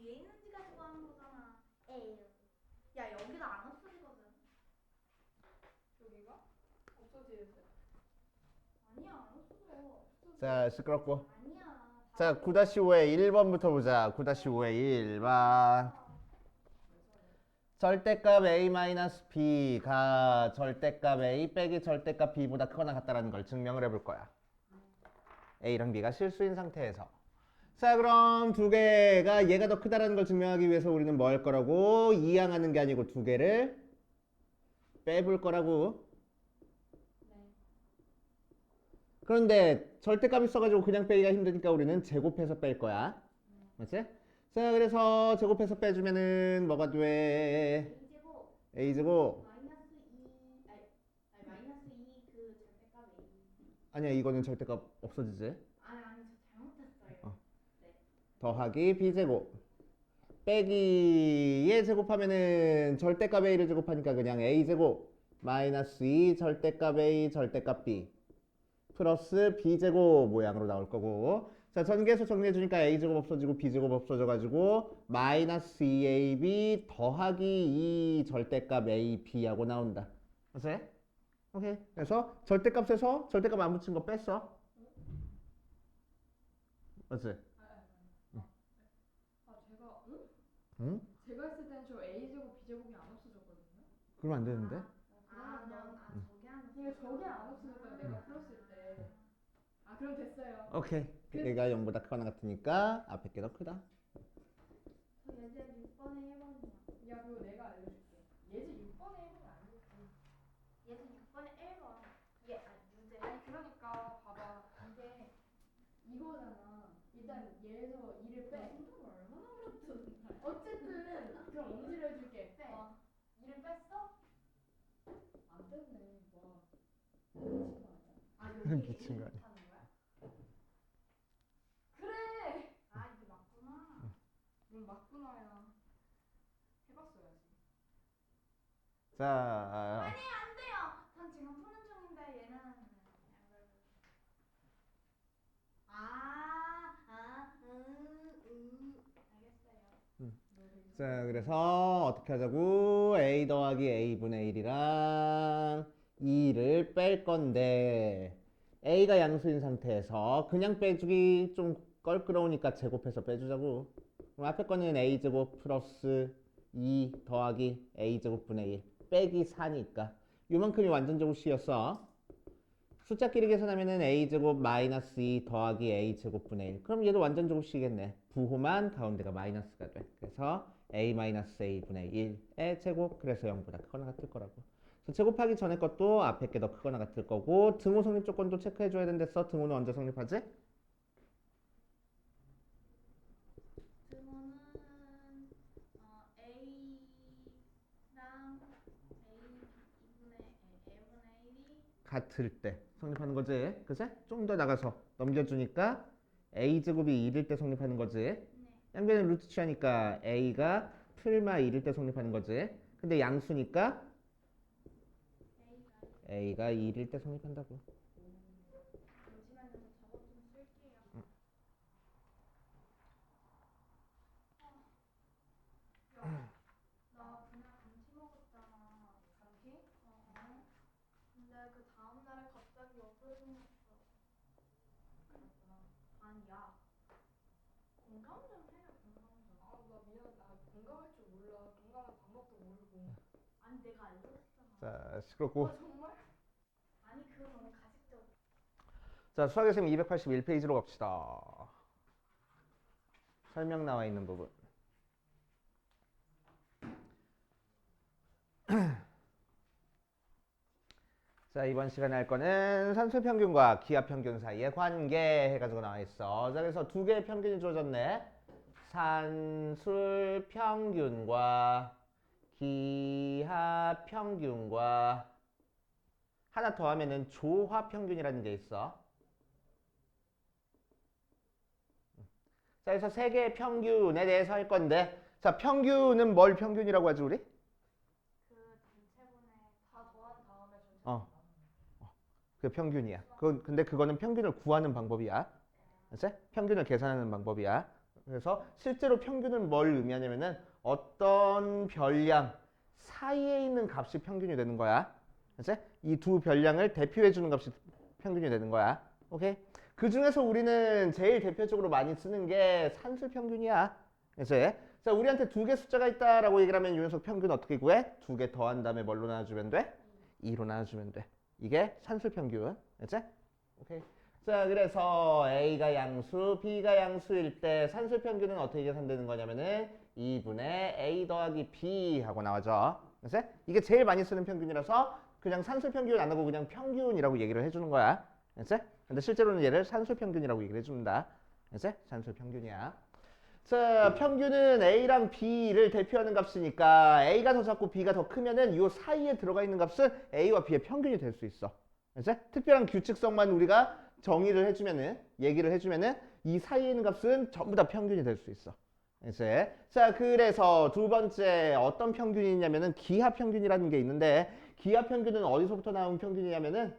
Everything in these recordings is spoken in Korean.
뒤에 있는지 가지고 하는 거잖아. 에휴. 야 여기도 안 없어지거든. 여기가? 없어지는데? 아니야 안 없어져. 자, 시끄럽고. 아니야. 자, 9-5의 1번부터 보자. 9-5의 1번. 절대값 a-b가 절대값 a 빼기 절대값 b보다 크거나 같다라는 걸 증명을 해볼 거야. a랑 b가 실수인 상태에서. 자, 그럼 두 개가 얘가 더 크다라는 걸 증명하기 위해서 우리는 뭐 할 거라고? 이항하는 게 아니고 두 개를 빼볼 거라고. 그런데 절대값 있어가지고 그냥 빼기가 힘드니까 우리는 제곱해서 뺄 거야. 맞지? 자, 그래서 제곱해서 빼주면은 뭐가 돼? a제곱 a제곱. 마이너스 2 아니 마이너스 2 그 절대값 a. 아니야, 이거는 절대값 없어지지. 아니 저 잘못했어요. 어. 네. 더하기 b제곱. 빼기에 제곱하면은 절대값 a를 제곱하니까 그냥 a제곱 마이너스 2 절대값 a 절대값 b 플러스 b제곱 모양으로 나올 거고. 자, 전개해서 정리해주니까 a제곱 없어지고 b제곱 없어져가지고 마이너스 2ab 더하기 2 절대값 ab하고 나온다. 맞아요? 오케이. 그래서 절대값에서 절대값 안 붙인 거 뺐어. 맞지? 제가 응? 제가 했을 때는 저 a제곱 b제곱이 안 없어졌거든요. 그러면 안 되는데? 저게 안 이게 저게 안 없어졌어요. 내가 풀었을 때. 아 그럼 됐어요. 오케이. 얘가 0보다 크거나 같으니까 앞에 게 더 크다. 저 예제 6번에 1번이야. 야 그거 내가 알려줄게. 예제 6번에 1번이 아니겠지. 예제 6번에 1번. 예, 아니 문제. 아니 그러니까 봐봐. 이게 이거잖아. 일단 얘에서 2를 빼. 얼마나 어렵든. 어쨌든 그럼 엄지를 해줄게. 빼. 2를 뺐어? 안 뺐네. 와. 미친 거 아니야? 아 여기 미친 거 아니야. 하는 거야? 그래. 아 이게 맞구나. 맞구나야. 해봤어야지. 자, 아니 안 돼요. 전 지금 푸는 중인데 얘는 알겠어요. 자, 그래서 어떻게 하자고? a 더하기 a분의 1이랑 2를 뺄 건데 a가 양수인 상태에서 그냥 빼주기 좀 껄끄러우니까 제곱해서 빼주자고. 그럼 앞에 거는 a제곱 플러스 2 더하기 a제곱분의 1 빼기 4니까 요만큼이 완전제곱 C였어. 숫자끼리 계산하면은 a제곱 마이너스 2 더하기 a제곱분의 1. 그럼 얘도 완전제곱 C겠네. 부호만 가운데가 마이너스가 돼. 그래서 a 마이너스 a분의 1의 제곱. 그래서 0보다 크거나 같을 거라고. 그래서 제곱하기 전에 것도 앞에 게 더 크거나 같을 거고 등호 성립 조건도 체크해줘야 된댔어. 등호는 언제 성립하지? 등호는 a랑 a분의 1이 같을 때 성립하는 거지. 그치? 좀 더 나가서 넘겨주니까 a제곱이 1일 때 성립하는 거지. 네. 양변에 루트 취하니까 a가 풀마 1일 때 성립하는 거지. 근데 양수니까 a가 1일 때 성립한다고. 잠시만요. 저 저것 좀 쓸게요. 나 그냥 감기 먹었잖아. 감기? 근데 그 다음 날에 갑자기 없어졌어. 그랬구나. 아니야. 공감 좀 해요. 공감 좀. 아나 미안. 나 건강할 줄 몰라. 건강한 방법도 모르고. 아니 내가 알려줬잖아. 자, 시끄럽고. 정말? 아니 그거 너무 가식적. 자, 수학의 셈 281페이지로 갑시다. 설명 나와 있는 부분. 자, 이번 시간에 할 거는 산술 평균과 기하 평균 사이의 관계 해가지고 나와 있어. 자, 그래서 두 개의 평균이 주어졌네. 산술 평균과 기하 평균과 하나 더 하면은 조화 평균이라는 게 있어. 자, 그래서 세 개의 평균에 대해서 할 건데, 자, 평균은 뭘 평균이라고 하지, 우리? 그 전체분에 다 더한 다음에 전체. 어. 그 평균이야. 근데 그거는 평균을 구하는 방법이야. 알았지? 평균을 계산하는 방법이야. 그래서 실제로 평균은 뭘 의미하냐면은 어떤 별량 사이에 있는 값이 평균이 되는 거야. 그치? 이 두 별량을 대표해 주는 값이 평균이 되는 거야. 오케이? 그 중에서 우리는 제일 대표적으로 많이 쓰는 게 산술 평균이야. 그치? 자, 우리한테 두 개 숫자가 있다라고 얘기를 하면 이 녀석 평균 어떻게 구해? 두 개 더한 다음에 뭘로 나눠주면 돼? 2로 나눠주면 돼. 이게 산술 평균. 그치? 오케이. 자, 그래서 A가 양수, B가 양수일 때 산술 평균은 어떻게 계산되는 거냐면은 2분의 A 더하기 B 하고 나오죠. 그래서 이게 제일 많이 쓰는 평균이라서 그냥 산술 평균 안 하고 그냥 평균이라고 얘기를 해주는 거야. 그래서 근데 실제로는 얘를 산술 평균이라고 얘기를 해줍니다. 그래서 산술 평균이야. 자, 평균은 A랑 B를 대표하는 값이니까 A가 더 작고 B가 더 크면은 이 사이에 들어가 있는 값은 A와 B의 평균이 될 수 있어. 그래서 특별한 규칙성만 우리가 정의를 해주면은 얘기를 해주면은 이 사이에 있는 값은 전부 다 평균이 될 수 있어. 이제 자, 그래서 두 번째 어떤 평균이 있냐면은 기하 평균이라는 게 있는데 기하 평균은 어디서부터 나온 평균이냐면은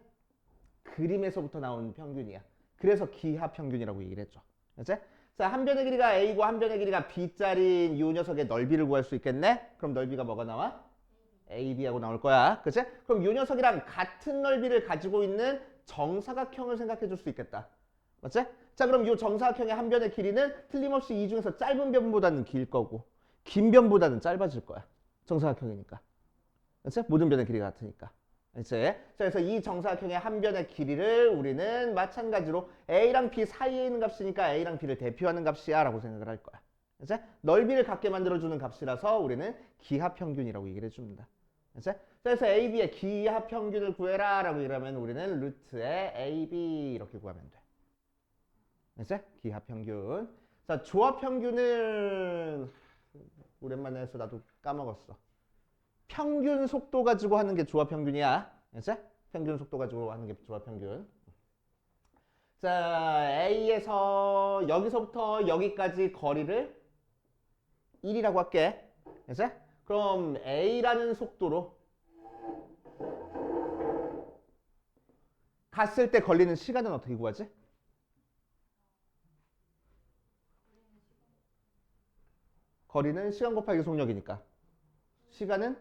그림에서부터 나온 평균이야. 그래서 기하 평균이라고 얘기를 했죠. 이제 자, 한 변의 길이가 A고 한 변의 길이가 B짜리인 이 녀석의 넓이를 구할 수 있겠네? 그럼 넓이가 뭐가 나와? AB하고 나올 거야. 그치? 그럼 이 녀석이랑 같은 넓이를 가지고 있는 정사각형을 생각해 줄 수 있겠다. 맞지? 자, 그럼 이 정사각형의 한 변의 길이는 틀림없이 이 중에서 짧은 변보다는 길 거고 긴 변보다는 짧아질 거야. 정사각형이니까. 그치? 모든 변의 길이가 같으니까. 그치? 자, 그래서 이 정사각형의 한 변의 길이를 우리는 마찬가지로 A랑 B 사이에 있는 값이니까 A랑 B를 대표하는 값이야 라고 생각을 할 거야. 그치? 넓이를 갖게 만들어주는 값이라서 우리는 기하평균이라고 얘기를 해줍니다. 그치? 그래서 AB의 기하평균을 구해라 라고 얘기하면 우리는 루트의 AB 이렇게 구하면 돼. 그치? 기하평균. 자, 조합평균은 오랜만에 해서 나도 까먹었어. 평균 속도 가지고 하는 게 조합평균이야. 그치? 평균 속도 가지고 하는 게 조합평균. 자, A에서 여기서부터 여기까지 거리를 1이라고 할게. 그치? 그럼 A라는 속도로 갔을 때 걸리는 시간은 어떻게 구하지? 거리는 시간 곱하기 속력이니까. 시간은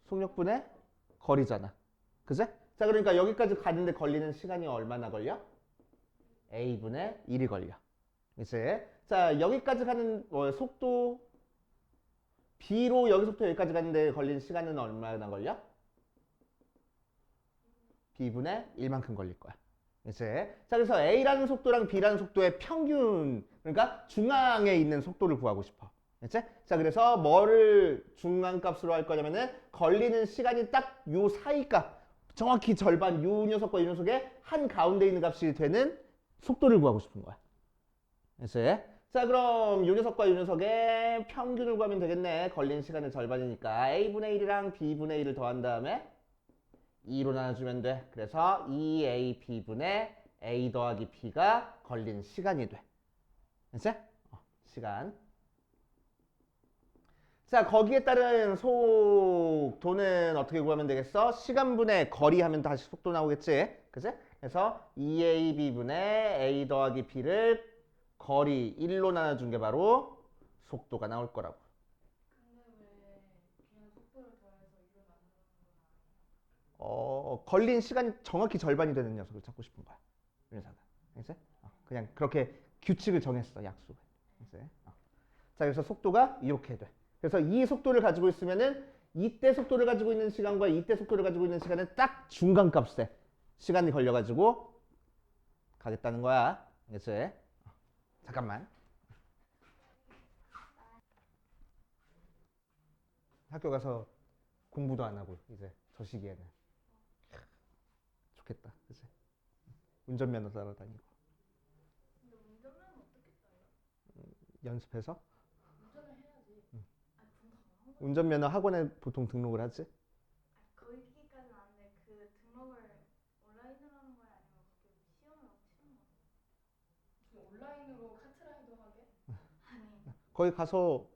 속력분의 거리잖아. 그치? 자, 그러니까 여기까지 가는데 걸리는 시간이 얼마나 걸려? A분의 1이 걸려. 그치? 자, 여기까지 가는 속도 B로 여기서부터 여기까지 가는데 걸리는 시간은 얼마나 걸려? B분의 1만큼 걸릴 거야. 그치? 자, 그래서 A라는 속도랑 B라는 속도의 평균, 그러니까 중앙에 있는 속도를 구하고 싶어. 그치? 자, 그래서 뭐를 중앙값으로 할 거냐면은 걸리는 시간이 딱 요 사이 값, 정확히 절반 요 녀석과 이 녀석의 한 가운데 있는 값이 되는 속도를 구하고 싶은 거야. 그치? 자, 그럼 요 녀석과 요 녀석의 평균을 구하면 되겠네. 걸린 시간의 절반이니까 A분의 1이랑 B분의 1을 더한 다음에 2로 나눠주면 돼. 그래서 2AB분의 A 더하기 B가 걸린 시간이 돼. 그치? 시간. 자, 거기에 따른 속도는 어떻게 구하면 되겠어? 시간분의 거리 하면 다시 속도 나오겠지? 그치? 그래서 2AB분의 A 더하기 B를 거리 1로 나눠준 게 바로 속도가 나올 거라고. 근데 왜 그냥 속도를 더해서 이걸 만드는 건 아니에요? 걸린 시간이 정확히 절반이 되는 녀석을 찾고 싶은 거야. 그래서 알겠지? 그냥 그렇게 규칙을 정했어, 약속을. 알겠지? 자, 그래서 속도가 이렇게 돼. 그래서 이 속도를 가지고 있으면은 이때 속도를 가지고 있는 시간과 이때 속도를 가지고 있는 시간은 딱 중간값에 시간이 걸려가지고 가겠다는 거야. 알겠지? 잠깐만. 학교 가서 공부도 안 하고 이제 저 시기에는 좋겠다. 그치? 운전면허 따러 다니고 근데 운전면허 어떻게 따요? 연습해서 운전을 해야지. 응. 아니 그럼 다 나온 거 운전면허 학원에 보통 등록을 하지. 거기까지는 아는데 그 등록을 온라인으로 하는 거야 아니면 거기 시험을 치는 거야? 지금 온라인으로 카트라이더 하게? 아니 거기 가서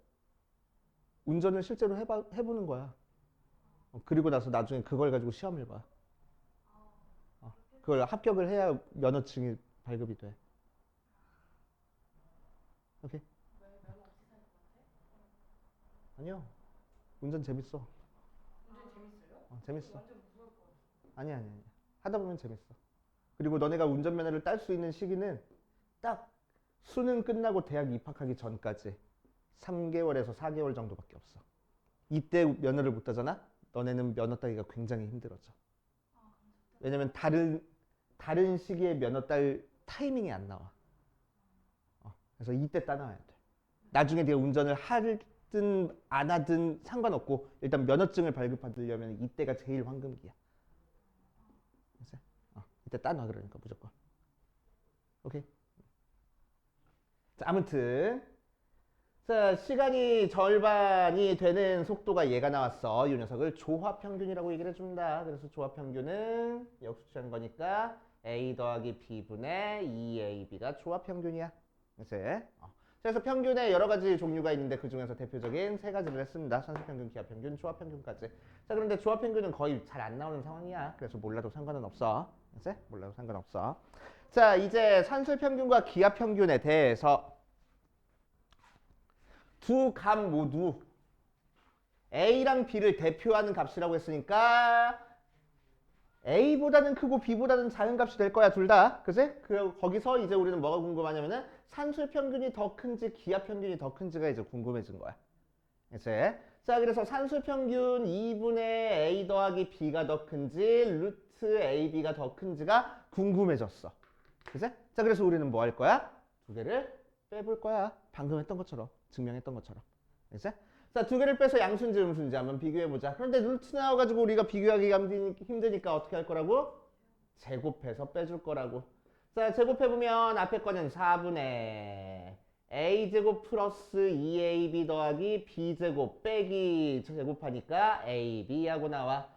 운전을 실제로 해보는 거야. 그리고 나서 나중에 그걸 가지고 시험을 봐. 그걸 합격을 해야 면허증이 발급이 돼. 오케이? 왜 면허 없이 살 것 같아? 아니요. 운전 재밌어. 운전 재밌어요? 재밌어. 완전 무서울 것 같아. 아니야. 하다 보면 재밌어. 그리고 너네가 운전면허를 딸 수 있는 시기는 딱 수능 끝나고 대학 입학하기 전까지 3개월에서 4개월 정도밖에 없어. 이때 면허를 못 따잖아? 너네는 면허 따기가 굉장히 힘들어져. 왜냐면 다른 시기에 면허 딸 타이밍이 안 나와. 그래서 이때 따놔야 돼. 나중에 네가 운전을 하든 안 하든 상관없고 일단 면허증을 발급받으려면 이때가 제일 황금기야. 알았어? 이때 따놔 그러니까 무조건. 오케이? 자, 아무튼 자, 시간이 절반이 되는 속도가 얘가 나왔어. 이 녀석을 조합평균이라고 얘기를 해줍니다. 그래서 조합평균은 역수치한 거니까 A 더하기 B분의 2AB가 조합평균이야. 그래서 평균에 여러 가지 종류가 있는데 그 중에서 대표적인 세 가지를 했습니다. 산술평균, 기하평균, 조합평균까지. 자, 그런데 조합평균은 거의 잘 안 나오는 상황이야. 그래서 몰라도 상관은 없어. 몰라도 상관없어. 자, 이제 산술평균과 기하평균에 대해서 두 값 모두 A랑 B를 대표하는 값이라고 했으니까 A보다는 크고 B보다는 작은 값이 될 거야, 둘 다. 그치? 거기서 이제 우리는 뭐가 궁금하냐면은 산술평균이 더 큰지 기하평균이 더 큰지가 이제 궁금해진 거야. 그치? 자, 그래서 산술평균 2분의 A 더하기 B가 더 큰지 루트 AB가 더 큰지가 궁금해졌어. 그치? 자, 그래서 우리는 뭐 할 거야? 두 개를 빼볼 거야. 방금 했던 것처럼. 증명했던 것처럼. 그치? 자, 두 개를 빼서 양수인지 음수인지 한번 비교해보자. 그런데 루트 나와가지고 우리가 비교하기가 힘드니까 어떻게 할 거라고? 제곱해서 빼줄 거라고. 자, 제곱해보면 앞에 거는 4분의 A제곱 플러스 2AB 더하기 B제곱 빼기 제곱하니까 AB하고 나와.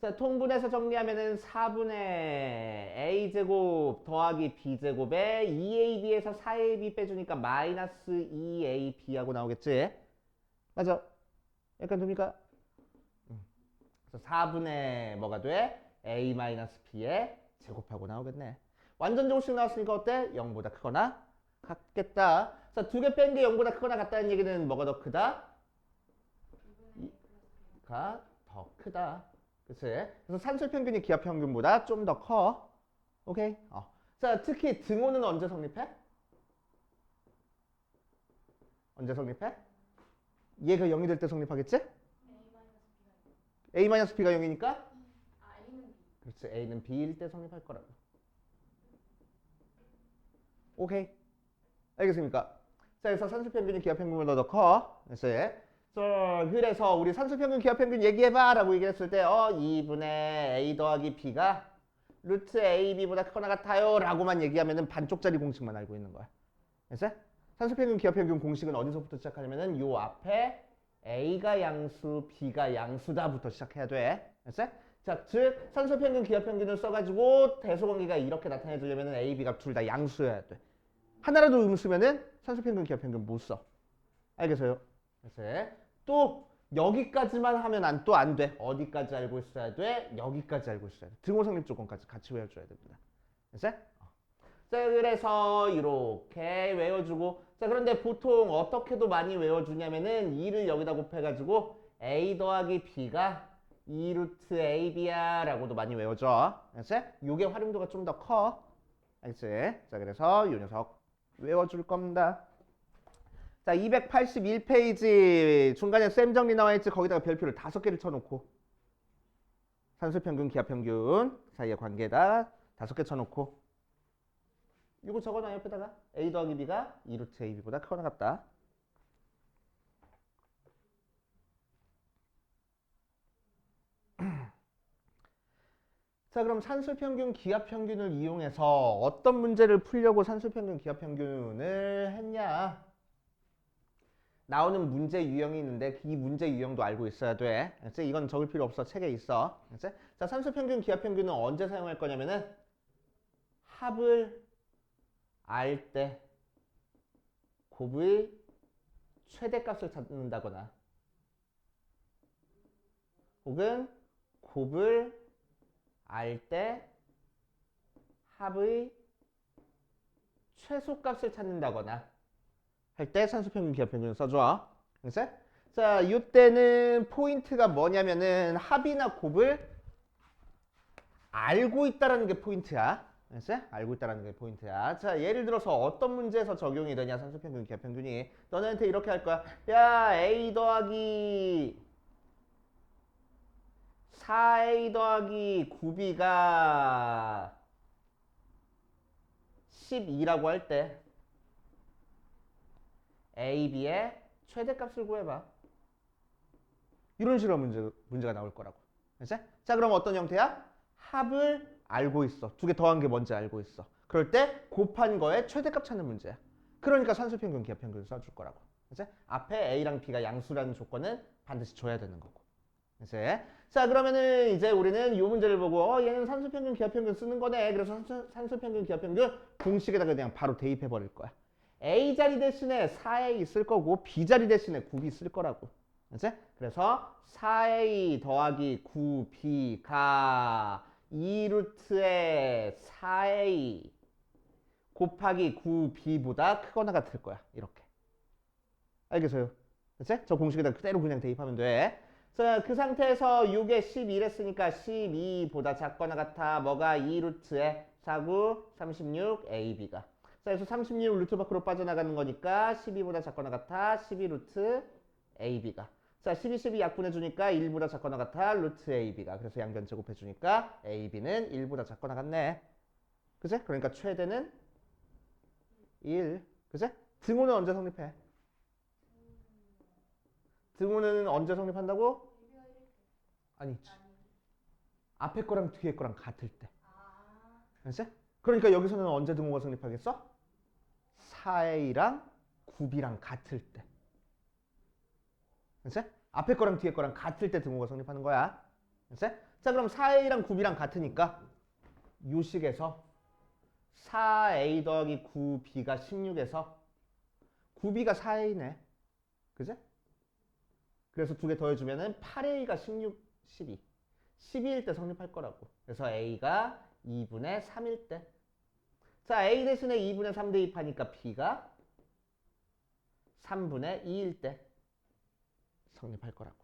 자, 통분해서 정리하면은 4분의 A제곱 더하기 B제곱에 2AB에서 4AB 빼주니까 마이너스 2AB하고 나오겠지? 맞아. 약간 됩니까? 그래서 4분의 뭐가 돼? A-B에 제곱하고 나오겠네. 완전 제곱식 나왔으니까 어때? 0보다 크거나 같겠다. 자, 두 개 뺀 게 0보다 크거나 같다는 얘기는 뭐가 더 크다? 가 더 크다. 그치? 그래서 산술평균이 기하평균보다 좀 더 커. 오케이? 자, 특히 등호는 언제 성립해? 언제 성립해? 얘가 0이 될 때 성립하겠지? A-B가 0이니까? A는 B. 그렇지. A는 B일 때 성립할 거라고. 오케이. 알겠습니까? 자, 그래서 산술평균이 기하평균보다 더 커. 그래서 우리 산술평균, 기하평균 얘기해봐 라고 얘기했을 때 2분의 A 더하기 B가 루트 AB보다 크거나 같아요 라고만 얘기하면은 반쪽짜리 공식만 알고 있는 거야. 알겠어? 산술평균, 기하평균 공식은 어디서부터 시작하냐면은 요 앞에 A가 양수, B가 양수다부터 시작해야 돼. 알겠어? 자, 즉 산술평균, 기하평균을 써가지고 대소관계가 이렇게 나타내주려면은 A, B가 둘 다 양수여야 돼. 하나라도 음수면은 산술평균, 기하평균 못 써. 알겠어요? 알겠어? 또 여기까지만 하면 또 안 돼. 어디까지 알고 있어야 돼? 여기까지 알고 있어야 돼. 등호 성립 조건까지 같이 외워줘야 됩니다. 알겠어? 자, 그래서 이렇게 외워주고, 자, 그런데 보통 어떻게도 많이 외워주냐면은 2를 여기다 곱해가지고 A 더하기 B가 2루트 AB야 라고도 많이 외워줘. 알겠어? 요게 활용도가 좀 더 커. 알겠지? 자, 그래서 요 녀석 외워줄 겁니다. 자, 281페이지 중간에 셈 정리 나와 있지. 거기다가 별표를 5개를 쳐놓고 산술평균, 기하평균 사이의 관계에다 5개 쳐놓고 이거 적어놔 옆에다가 A 더하기 B가 2루트 AB보다 크거나 같다. 자, 그럼 산술평균, 기하평균을 이용해서 어떤 문제를 풀려고 산술평균, 기하평균을 했냐? 나오는 문제 유형이 있는데 이 문제 유형도 알고 있어야 돼. 알았지? 이건 적을 필요 없어. 책에 있어. 알았지? 자, 산술평균, 기하평균은 언제 사용할 거냐면은 합을 알 때 곱의 최대값을 찾는다거나 혹은 곱을 알 때 합의 최소값을 찾는다거나 할 때 산수평균 기하평균 써줘. 알겠어? 자, 이때는 포인트가 뭐냐면은 합이나 곱을 알고 있다라는 게 포인트야. 알겠어? 알고 있다라는 게 포인트야. 자, 예를 들어서 어떤 문제에서 적용이 되냐, 산수평균 기하평균이. 너네한테 이렇게 할 거야. 야, A 더하기 4A 더하기 9B가 12라고 할 때 A, B의 최대값을 구해봐. 이런 식으로 문제가 나올 거라고. 알았지? 자, 그럼 어떤 형태야? 합을 알고 있어. 두 개 더한 게 뭔지 알고 있어. 그럴 때 곱한 거에 최대값 찾는 문제야. 그러니까 산수평균, 기하평균 써줄 거라고. 알았지? 앞에 A랑 B가 양수라는 조건은 반드시 줘야 되는 거고. 알았지? 자, 그러면은 이제 우리는 이 문제를 보고 얘는 산수평균, 기하평균 쓰는 거네. 그래서 산수평균, 기하평균 공식에다가 그냥 바로 대입해 버릴 거야. A 자리 대신에 4A 있을 거고 B 자리 대신에 9B 쓸 거라고. 알았지? 그래서 4A 더하기 9B가 2루트의 4A 곱하기 9B보다 크거나 같을 거야. 이렇게. 알겠어요? 그치? 저 공식에다 그대로 그냥 대입하면 돼. 자, 그 상태에서 6에 11했으니까 12보다 작거나 같아. 뭐가 2루트의 49, 36, AB가. 자, 그래서 36 루트 밖으로 빠져나가는 거니까 12보다 작거나 같아. 12루트 AB가. 자, 12 약분해주니까 1보다 작거나 같아. 루트 AB가. 그래서 양변 제곱해주니까 AB는 1보다 작거나 같네. 그치? 그러니까 최대는 1. 그치? 등호는 언제 성립해? 등호는 언제 성립한다고? 아니, 앞에 거랑 뒤에 거랑 같을 때. 알지? 그러니까 여기서는 언제 등호가 성립하겠어? 4A랑 9B랑 같을 때. 알지? 앞에 거랑 뒤에 거랑 같을 때 등호가 성립하는 거야. 알지? 자, 그럼 4A랑 9B랑 같으니까 요 식에서 4A 더하기 9B가 16에서 9B가 4A네. 그지? 그래서 두 개 더해주면은 8A가 16, 12. 12일 때 성립할 거라고. 그래서 A가 2분의 3일 때. 자, A 대신에 2분의 3 대입하니까 B가 3분의 2일 때 성립할 거라고.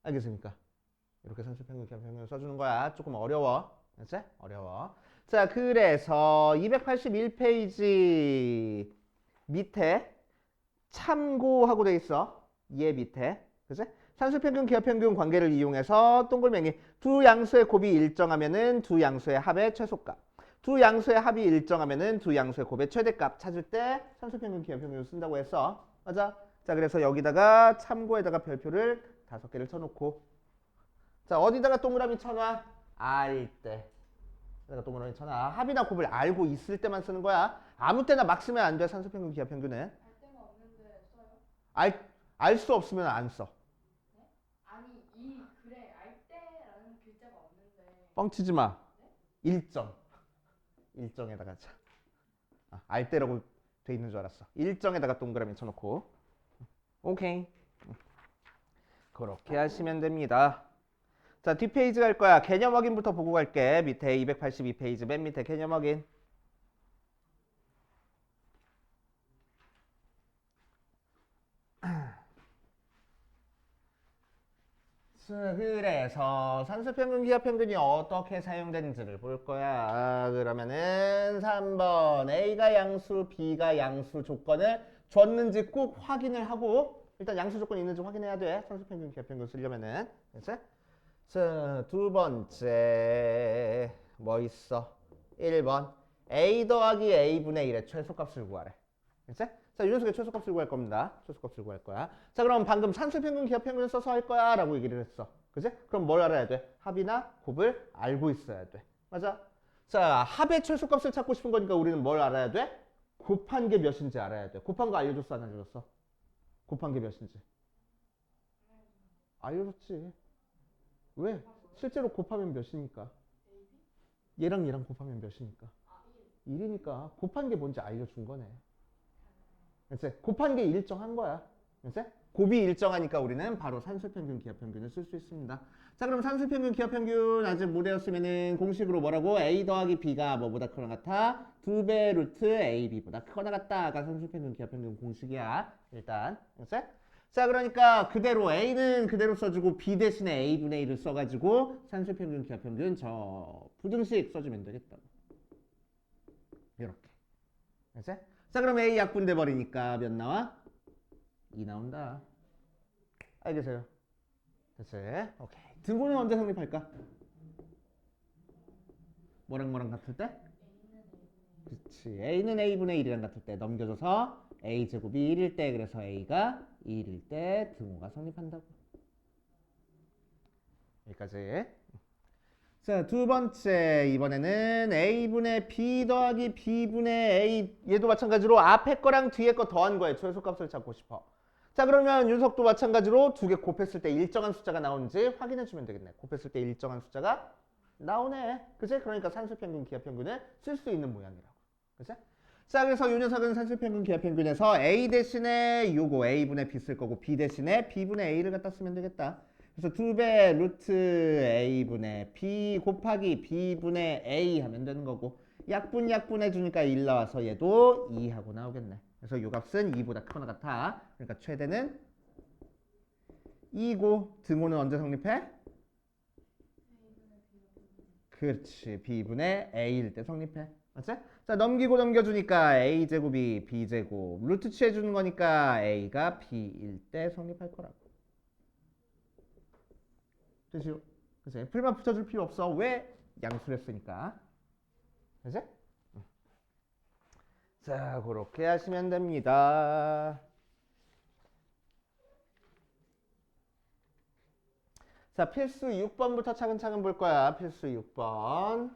알겠습니까? 이렇게 산수평균, 기하평균 써주는 거야. 조금 어려워. 알지? 어려워. 자, 그래서 281페이지 밑에 참고하고 돼 있어. 얘 밑에. 그치? 산수평균, 기하평균 관계를 이용해서 동글맹이 두 양수의 곱이 일정하면은 두 양수의 합의 최소값. 두 양수의 합이 일정하면은 두 양수의 곱의 최대값 찾을 때 산수평균, 기하평균 쓴다고 했어. 맞아? 자, 그래서 여기다가 참고에다가 별표를 5개를 쳐놓고. 자, 어디다가 동그라미 쳐놔? 알 때. 내가 동그라미 쳐놔. 합이나 곱을 알고 있을 때만 쓰는 거야. 아무 때나 막 쓰면 안 돼. 산수평균, 기하평균은. 알 데가 없는데 써요? 알 수 없으면 안 써. 네? 아니 이 글에 알 때라는 글자가 없는데. 뻥치지 마. 일정. 일정에다가 자. 알 때라고 돼 있는 줄 알았어. 일정에다가 동그라미 쳐놓고. 오케이. 그렇게 하시면 됩니다. 자, 뒷페이지 갈 거야. 개념 확인부터 보고 갈게. 밑에 282페이지 맨 밑에 개념 확인. 그래서 산수평균, 기하평균이 어떻게 사용되는지를 볼 거야. 그러면은 3번 A가 양수, B가 양수 조건을 줬는지 꼭 확인을 하고 일단 양수 조건이 있는지 확인해야 돼. 산수평균, 기하평균 쓰려면은. 그치? 자, 두 번째 뭐 있어? 1번 A 더하기 A분의 1의 최소값을 구하래. 그치? 자, 이 녀석의 최소값을 구할 겁니다. 최소값을 구할 거야. 자, 그럼 방금 산수평균, 기하평균 써서 할 거야 라고 얘기를 했어. 그치? 그럼 뭘 알아야 돼? 합이나 곱을 알고 있어야 돼. 맞아? 자, 합의 최소값을 찾고 싶은 거니까 우리는 뭘 알아야 돼? 곱한 게 몇인지 알아야 돼. 곱한 거 알려줬어, 안 알려줬어? 곱한 게 몇인지. 알려줬지. 왜? 실제로 곱하면 몇이니까? 얘랑 얘랑 곱하면 몇이니까? 1이니까 곱한 게 뭔지 알려준 거네. 그치? 곱한 게 일정한 거야. 그치? 곱이 일정하니까 우리는 바로 산술평균 기하평균을 쓸 수 있습니다. 자, 그럼 산술평균 기하평균 아직 못 외웠으면은 공식으로 뭐라고? A 더하기 B가 뭐보다 크거나 같아? 2배 루트 AB보다 크거나 같다가 산술평균 기하평균 공식이야. 일단 알았어? 자, 그러니까 그대로 A는 그대로 써주고 B 대신에 A분의 1을 써가지고 산술평균 기하평균 저 부등식 써주면 되겠다. 이렇게. 알았어? 자, 그럼 A 약분돼 버리니까 몇 나와? 2 나온다. 알겠어요? 됐지? 오케이. 등호는 언제 성립할까? 뭐랑 같을 때? 그렇지. A는 A분의 1이랑 같을 때 넘겨줘서 A제곱이 1일 때 그래서 A가 1일 때 등호가 성립한다고. 여기까지. 자, 두 번째 이번에는 A분의 B 더하기 B분의 A 얘도 마찬가지로 앞에 거랑 뒤에 거 더한 거에 최소값을 찾고 싶어. 자, 그러면 윤석도 마찬가지로 두 개 곱했을 때 일정한 숫자가 나오는지 확인해 주면 되겠네. 곱했을 때 일정한 숫자가 나오네. 그치? 그러니까 산술평균 기하평균을 쓸 수 있는 모양이라고. 그치? 자, 그래서 이 녀석은 산술평균 기하평균에서 A 대신에 요거 A분의 B 쓸 거고 B 대신에 B분의 A를 갖다 쓰면 되겠다. 그래서 2배 루트 A분의 B 곱하기 B분의 A 하면 되는 거고 약분 해주니까 1 나와서 얘도 2 하고 나오겠네. 그래서 요 값은 2보다 크거나 같아. 그러니까 최대는 2고 등호는 언제 성립해? 그렇지. B분의 A일 때 성립해. 맞지? 자, 넘기고 넘겨주니까 A제곱이 B제곱 루트 취해주는 거니까 A가 B일 때 성립할 거라고. 되시오? 그치? 풀만 붙여줄 필요 없어. 왜? 양수를 했으니까. 그치? 자, 그렇게 하시면 됩니다. 자, 필수 6번부터 차근차근 볼 거야. 필수 6번.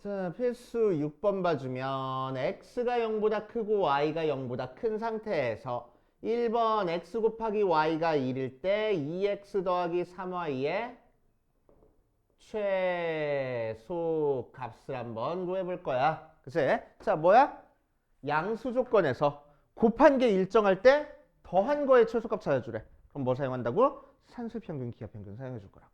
자, 필수 6번 봐주면 x가 0보다 크고 y가 0보다 큰 상태에서 1번 x 곱하기 y가 1일 때 2x 더하기 3y의 최소 값을 한번 구해볼 거야. 그치? 자, 뭐야? 양수 조건에서 곱한 게 일정할 때 더한 거의 최소값 찾아주래. 그럼 뭐 사용한다고? 산술평균 기하평균 사용해줄 거라고.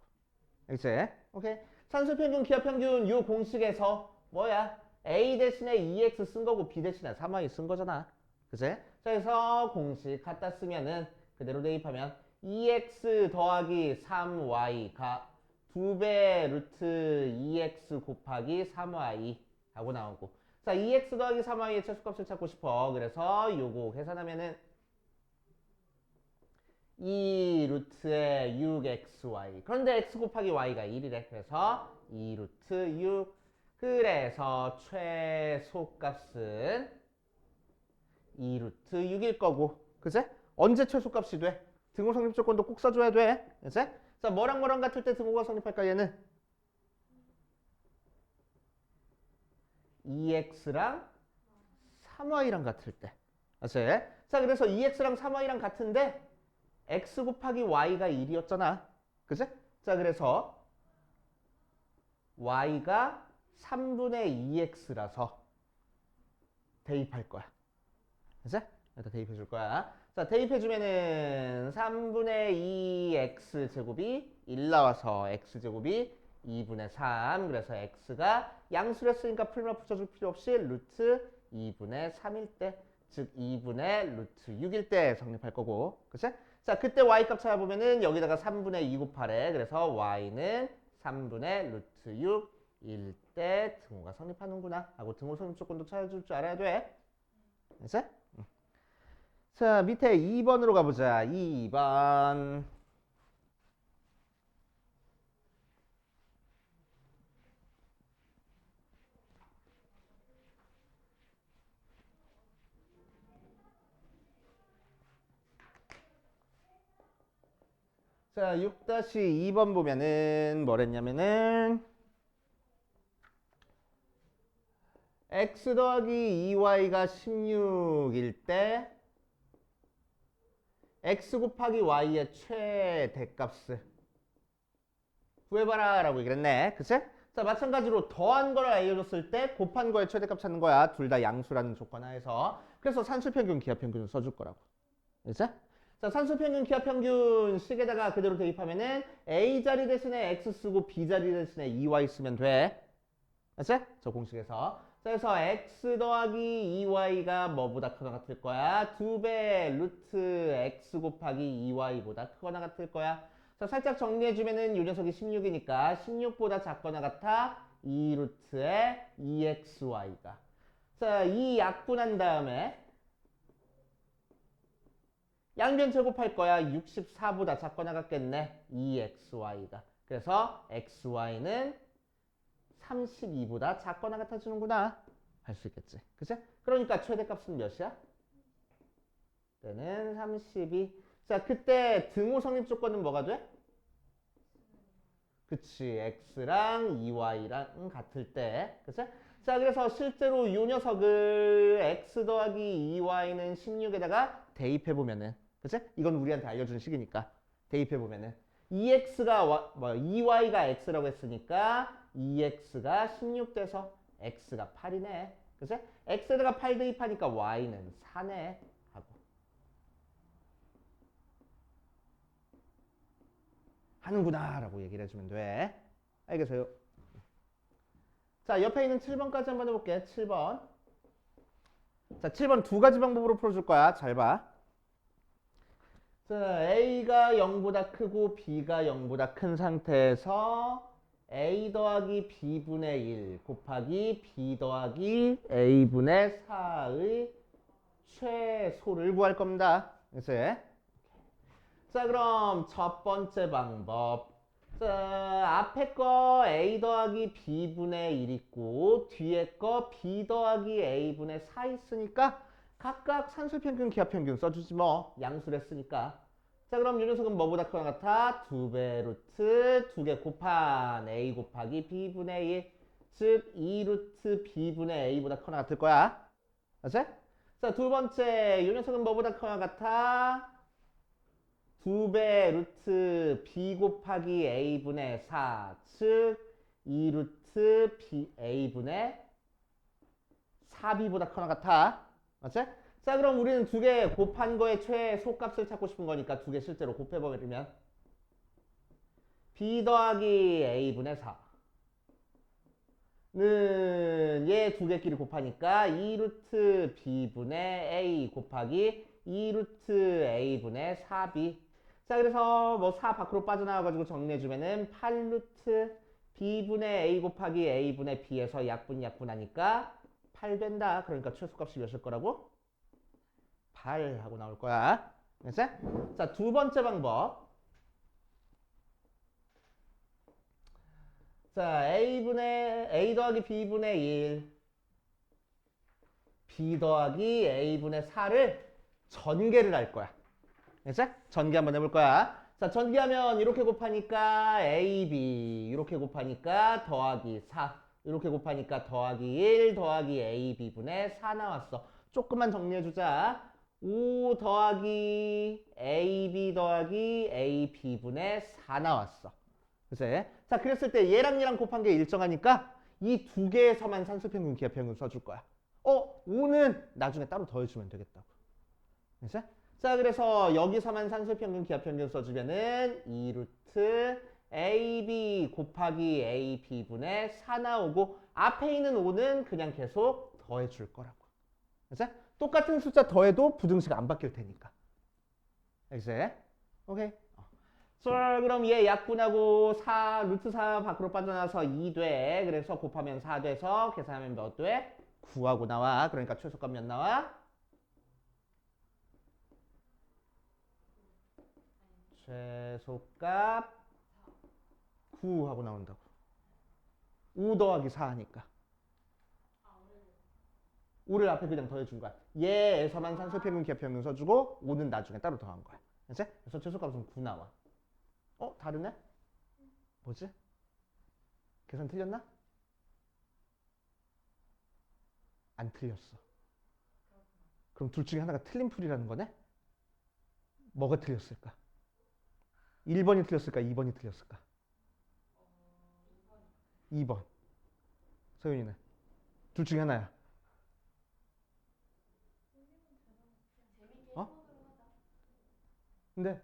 알겠지? 오케이. 산술평균 기하평균 요 공식에서 뭐야? A 대신에 2x 쓴 거고 B 대신에 3y 쓴 거잖아. 그치? 자, 그래서 공식 갖다 쓰면은 그대로 대입하면 2x 더하기 3y가 2배 루트 2x 곱하기 3y 하고 나오고 자 2x 더하기 3y의 최소값을 찾고 싶어. 그래서 요거 계산하면은 2 루트의 6xy 그런데 x 곱하기 y가 1이래. 그래서 2 루트 6 그래서 최소값은 2 루트 6일 거고 그치? 언제 최소값이 돼? 등호 성립 조건도 꼭 써줘야 돼. 그치? 자, 뭐랑 같을 때 등호가 성립할까 얘는? 2x랑 3y랑 같을 때. 그치? 자, 그래서 2x랑 3y랑 같은데 x 곱하기 y가 1이었잖아. 그치? 자, 그래서 y가 3분의 2x라서 대입할 거야. 그치? 여기다 대입해 줄 거야. 자, 대입해주면은 3분의 2x 제곱이 1 나와서 x 제곱이 2분의 3 그래서 x가 양수를 했으니까 풀만 붙여줄 필요 없이 루트 2분의 3일 때 즉 2분의 루트 6일 때 성립할 거고 그치? 자, 그때 y 값 찾아보면은 여기다가 3분의 2 곱하래. 그래서 y는 3분의 루트 6일 때 등호가 성립하는구나 하고 등호 성립 조건도 찾아줄 줄 알아야 돼. 그치? 자, 밑에 2번으로 가보자. 2번. 자, 6-2번 보면은 뭐랬냐면은 x 더하기 2y가 16일 때 x 곱하기 y의 최대값을 구해봐라 라고 얘기를 했네. 그치? 자, 마찬가지로 더한 걸 알려줬을 때 곱한 거의 최대값 찾는 거야. 둘 다 양수라는 조건 하에서. 그래서 산술평균, 기하평균을 써줄 거라고. 알겠지? 자, 산술평균, 기하평균 식에다가 그대로 대입하면은 A 자리 대신에 X 쓰고 B 자리 대신에 2Y 쓰면 돼. 알겠지? 저 공식에서. 자, 그래서 X 더하기 2Y가 뭐보다 크거나 같을 거야? 2배 루트 X 곱하기 2Y보다 크거나 같을 거야. 자, 살짝 정리해주면은 요 녀석이 16이니까 16보다 작거나 같아 2루트의 2XY가. 자, 이 약분한 다음에 양변 제곱할 거야. 64보다 작거나 같겠네. 2XY가. 그래서 XY는 32보다 작거나 같아지는구나. 할 수 있겠지. 그치? 그러니까 최대값은 몇이야? 그때는 32. 자, 그때 등호 성립 조건은 뭐가 돼? 그치. X랑 2Y랑 같을 때. 그치? 자, 그래서 실제로 이 녀석을 X 더하기 2Y는 16에다가 대입해보면은. 그치? 이건 우리한테 알려준 식이니까. 대입해보면은. 2Y가 X라고 했으니까 2X가 16 돼서 X가 8이네. 그치? X에다가 8 대입하니까 Y는 4네. 하고. 하는구나 라고 얘기를 해주면 돼. 알겠어요? 자, 옆에 있는 7번까지 한번 해볼게. 7번. 자, 7번 두 가지 방법으로 풀어줄 거야. 잘 봐. 자, A가 0보다 크고 B가 0보다 큰 상태에서 A 더하기 B분의 1 곱하기 B 더하기 A분의 4의 최소를 구할 겁니다. 그치? 자, 그럼 첫 번째 방법. 자, 앞에 거 A 더하기 B분의 1 있고 뒤에 거 B 더하기 A분의 4 있으니까 각각 산술평균, 기하평균 써주지 뭐. 양수를 했으니까. 자, 그럼 이 녀석은 뭐보다 크거나 같아? 2배 루트 2개 곱한 A 곱하기 B분의 1. 즉 2루트 B분의 A보다 크거나 같을 거야. 맞지? 자, 두 번째. 이 녀석은 뭐보다 크거나 같아? 2배 루트 B 곱하기 A분의 4. 즉 2루트 A분의 4B보다 크거나 같아. 맞지? 자, 그럼 우리는 두 개 곱한 거의 최소값을 찾고 싶은 거니까 두 개 실제로 곱해버리면 B 더하기 A분의 4는 얘 두 개끼리 곱하니까 2루트 B분의 A 곱하기 2루트 A분의 4B. 자, 그래서 뭐 4 밖으로 빠져나와가지고 정리해주면은 8루트 B분의 A 곱하기 A분의 B에서 약분하니까 8 된다. 그러니까 최소값이 몇일 거라고? 8 하고 나올 거야. 알겠지? 자, 두 번째 방법. 자, A 더하기 B분의 1 B 더하기 A분의 4를 전개를 할 거야. 알겠지? 전개 한번 해볼 거야. 자, 전개하면 이렇게 곱하니까 AB 이렇게 곱하니까 더하기 4 이렇게 곱하니까 더하기 1 더하기 AB분의 4 나왔어. 조금만 정리해주자. 5 더하기 AB 더하기 AB분의 4 나왔어. 그치? 자, 그랬을 때 얘랑 얘랑 곱한 게 일정하니까 이 두 개에서만 산술평균, 기하평균 써줄 거야. 5는 나중에 따로 더해주면 되겠다고. 그치? 자, 그래서 여기서만 산술평균, 기하평균 써주면은 2루트 AB 곱하기 AB분의 4 나오고 앞에 있는 5는 그냥 계속 더해줄 거라고. 그치? 똑같은 숫자 더해도 부등식 안 바뀔 테니까. 알겠지? 오케이. 자, 그럼 얘 약분하고 4, 루트 4 밖으로 빠져나와서 2 돼. 그래서 곱하면 4 돼서 계산하면 몇 돼? 9하고 나와. 그러니까 최소값 몇 나와? 최소값 9하고 나온다고. 5 더하기 4 하니까. 5를 앞에 그냥 더해준 거야. 얘에서만 산술평균, 기하평균 써주고 5는 나중에 따로 더한 거야. 그치? 그래서 최소값은 9 나와. 다르네? 뭐지? 계산 틀렸나? 안 틀렸어. 그럼 둘 중에 하나가 틀린 풀이라는 거네? 뭐가 틀렸을까? 1번이 틀렸을까? 2번이 틀렸을까? 2번. 서윤이는? 둘 중에 하나야. 어? 근데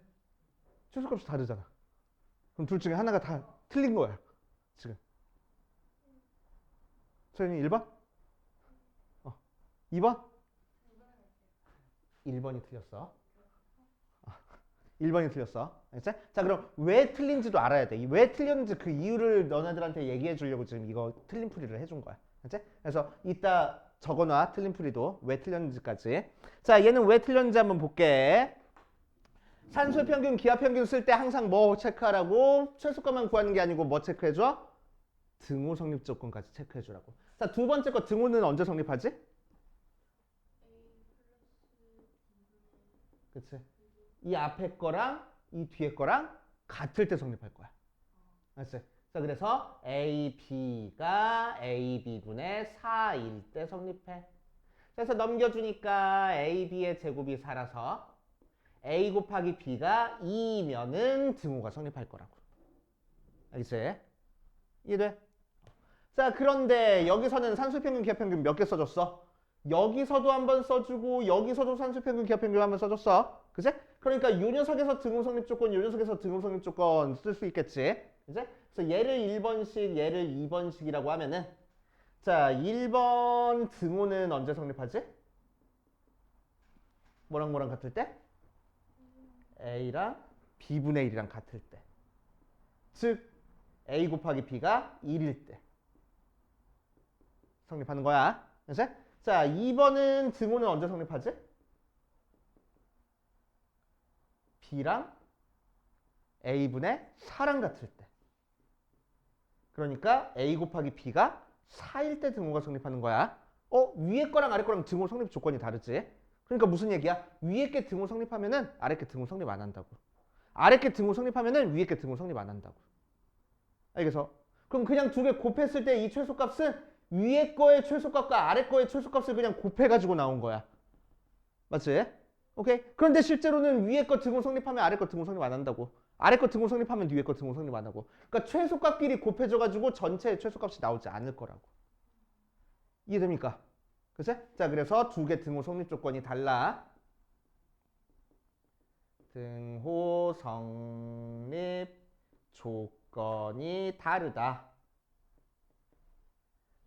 최소값이 다르잖아. 그럼 둘 중에 하나가 다 틀린 거야. 지금. 서윤이 1번? 2번? 1번이 틀렸어. 1번이 틀렸어. 알겠지? 자, 그럼 왜 틀린지도 알아야 돼. 왜 틀렸는지 그 이유를 너네들한테 얘기해 주려고 지금 이거 틀린 풀이를 해준 거야. 알겠지? 그래서 이따 적어놔. 틀린 풀이도. 왜 틀렸는지까지. 자, 얘는 왜 틀렸는지 한번 볼게. 산술 평균, 기하 평균 쓸 때 항상 뭐 체크하라고? 최소값만 구하는 게 아니고 뭐 체크해줘? 등호 성립 조건까지 체크해주라고. 자, 두 번째 거 등호는 언제 성립하지? 그치? 이 앞에 거랑 이 뒤에 거랑 같을 때 성립할 거야. 알았지? 자, 그래서 A, B가 A, B분의 4일 때 성립해. 그래서 넘겨주니까 A, B의 제곱이 4라서 A 곱하기 B가 2면은 등호가 성립할 거라고. 알겠지? 이해돼? 자, 그런데 여기서는 산술평균, 기하평균 몇 개 써줬어? 여기서도 한번 써주고 여기서도 산술평균, 기하평균 한번 써줬어. 그치? 그러니까 요 녀석에서 등호 성립 조건, 요 녀석에서 등호 성립 조건 쓸 수 있겠지. 그치? 그래서 얘를 1번씩, 얘를 2번씩이라고 하면은 자, 1번 등호는 언제 성립하지? 뭐랑 같을 때? A랑 B분의 1이랑 같을 때. 즉 A 곱하기 B가 1일 때 성립하는 거야. 그치? 자, 2번은 등호는 언제 성립하지? B랑 A분의 4랑 같을 때. 그러니까 A 곱하기 B가 4일 때 등호가 성립하는 거야. 위에 거랑 아래 거랑 등호 성립 조건이 다르지? 그러니까 무슨 얘기야? 위에 게 등호 성립하면은 아래 게 등호 성립 안 한다고. 아래 게 등호 성립하면은 위에 게 등호 성립 안 한다고. 알겠어? 그럼 그냥 두 개 곱했을 때 이 최소값은 위에 거의 최소값과 아래 거의 최소값을 그냥 곱해가지고 나온 거야. 맞지? 오케이? 그런데 실제로는 위에 거 등호 성립하면 아래 거 등호 성립 안 한다고. 아래 거 등호 성립하면 위에 거 등호 성립 안 하고. 그러니까 최소값끼리 곱해져가지고 전체의 최소값이 나오지 않을 거라고. 이해됩니까? 그치? 자, 그래서 두 개 등호 성립 조건이 달라. 등호 성립 조건이 다르다.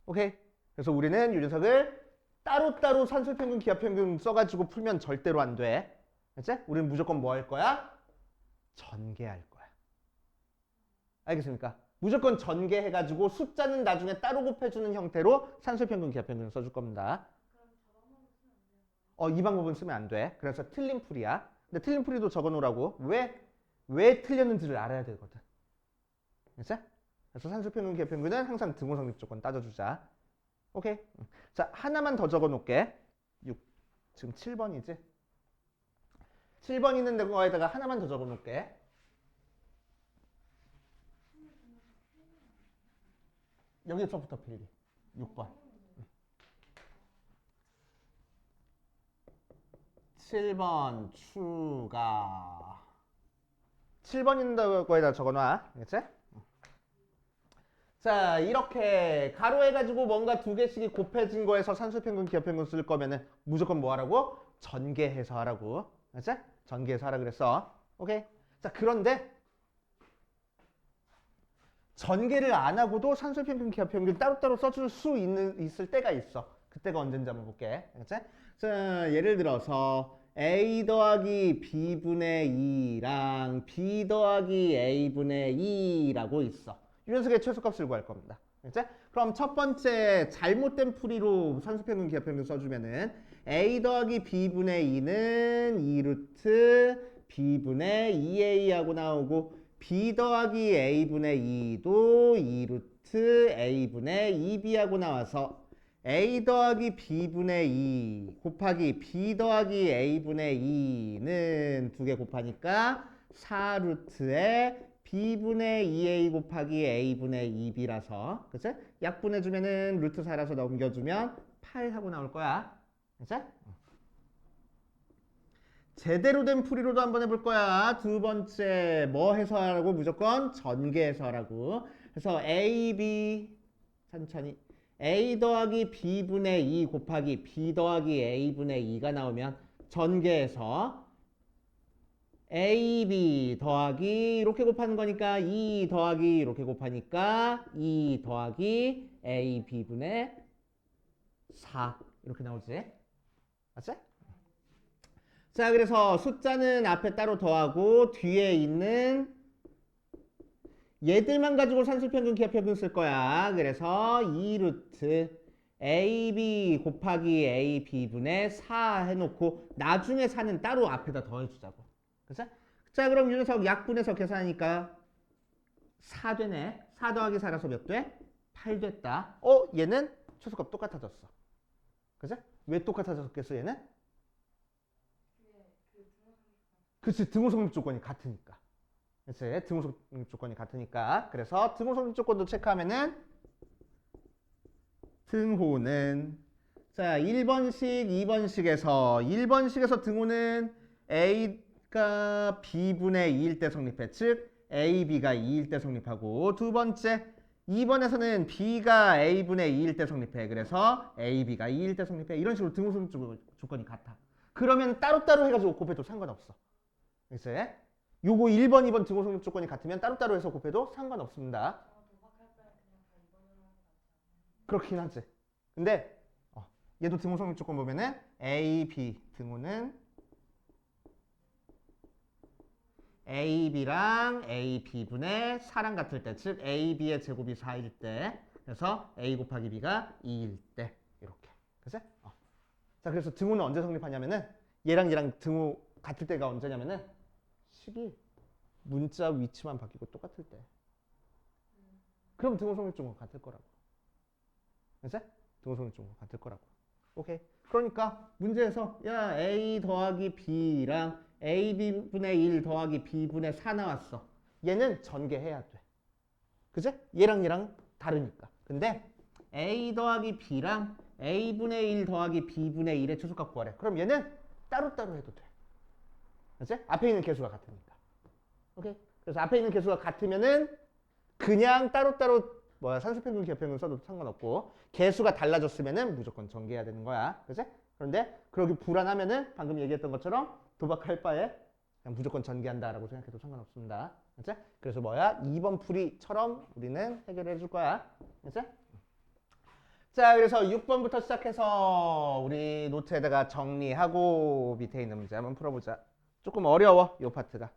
오케이? 그래서 우리는 이 녀석을 따로따로 산술평균, 기하평균 써가지고 풀면 절대로 안 돼. 알지? 우리는 무조건 뭐 할 거야? 전개할 거야. 알겠습니까? 무조건 전개해가지고 숫자는 나중에 따로 곱해주는 형태로 산술평균, 기하평균 써줄 겁니다. 이 방법은 쓰면 안 돼. 그래서 틀린 풀이야. 근데 틀린 풀이도 적어놓으라고. 왜 틀렸는지를 알아야 되거든. 알겠지? 그래서 산술평균, 기하평균은 항상 등호 성립 조건 따져주자. 오케이? 자, 하나만 더 적어놓을게. 지금 7번이지? 7번 있는 거에다가 하나만 더 적어놓을게. 여기서부터 필기. 6번. 7번 추가. 7번 있는 거에다 적어놔. 알겠지? 자, 이렇게 가로해가지고 뭔가 두 개씩이 곱해진 거에서 산술평균, 기하평균 쓸 거면은 무조건 뭐 하라고? 전개해서 하라고. 알았지? 전개해서 하라 그랬어. 오케이? 자, 그런데 전개를 안 하고도 산술평균, 기하평균 따로따로 써줄 수 있을 때가 있어. 그때가 언젠지 한번 볼게. 알았지? 자, 예를 들어서 A 더하기 B분의 2랑 B 더하기 A분의 2라고 있어. 이 녀석의 최소값을 구할 겁니다. 알겠지? 그럼 첫 번째 잘못된 풀이로 산술평균, 기하평균 써주면은 A 더하기 B분의 2는 2루트 B분의 2A하고 나오고 B 더하기 A분의 2도 2루트 A분의 2B하고 나와서 A 더하기 B분의 2 곱하기 B 더하기 A분의 2는 두 개 곱하니까 4루트에 B분의 2A 곱하기 A분의 2B라서 그치? 약분해주면은 루트 4라서 넘겨주면 8 하고 나올 거야. 그치? 제대로 된 풀이로도 한번 해볼 거야. 두 번째 뭐 해서 하라고? 무조건 전개해서 하라고. 그래서 A, B 천천히 A 더하기 B분의 2 곱하기 B 더하기 A분의 2가 나오면 전개해서 AB 더하기 이렇게 곱하는 거니까 2 더하기 이렇게 곱하니까 2 더하기 AB분의 4 이렇게 나오지? 맞지? 자, 그래서 숫자는 앞에 따로 더하고 뒤에 있는 얘들만 가지고 산술평균, 기하평균 쓸 거야. 그래서 2루트 AB 곱하기 AB분의 4 해놓고 나중에 4는 따로 앞에다 더해주자고. 그치? 자, 그럼 이 녀석 약분해서 계산하니까 4 되네. 4 더하기 4라서 몇 돼? 8 됐다. 얘는 최소값 똑같아졌어. 그치? 왜 똑같아졌겠어, 얘는? 그치, 등호성립 조건이 같으니까. 그치, 등호성립 조건이 같으니까. 그래서 등호성립 조건도 체크하면은 등호는 자 1번식, 2번식에서 1번식에서 등호는 A가 B분의 2일 때 성립해. 즉 AB가 2일 때 성립하고 두 번째 2번에서는 B가 A분의 2일 때 성립해. 그래서 AB가 2일 때 성립해. 이런 식으로 등호성립 조건이 같아. 그러면 따로따로 해가지고 곱해도 상관없어. 그치? 요거 1번, 2번 등호성립 조건이 같으면 따로따로 해서 곱해도 상관없습니다. 그렇긴 하지. 근데 얘도 등호성립 조건 보면은 A, B 등호는 AB랑 AB분의 4랑 같을 때, 즉 AB의 제곱이 4일 때, 그래서 A 곱하기 B가 2일 때 이렇게. 그치? 자, 그래서 등호는 언제 성립하냐면은 얘랑 얘랑 등호 같을 때가 언제냐면은 식이 문자 위치만 바뀌고 똑같을 때. 그럼 등호성립 조건 같을 거라고. 그치? 등호성립 조건 같을 거라고. 오케이. 그러니까 문제에서 야 A 더하기 B랑 AB분의 1 더하기 B분의 4 나왔어. 얘는 전개해야 돼. 그치? 얘랑 얘랑 다르니까. 근데 A 더하기 B랑 A분의 1 더하기 B분의 1의 최소값 구하래. 그럼 얘는 따로따로 해도 돼. 그치? 앞에 있는 개수가 같으니까. 오케이. 그래서 앞에 있는 개수가 같으면은 그냥 따로따로 산술평균, 기하평균 써도 상관없고 개수가 달라졌으면은 무조건 전개해야 되는 거야. 그치? 그런데 그러기 불안하면은 방금 얘기했던 것처럼 도박할 바에 그냥 무조건 전개한다라고 생각해도 상관없습니다. 그치? 그래서 2번 풀이처럼 우리는 해결해 줄 거야. 그치? 자, 그래서 6번부터 시작해서 우리 노트에다가 정리하고 밑에 있는 문제 한번 풀어보자. 조금 어려워, 이 파트가.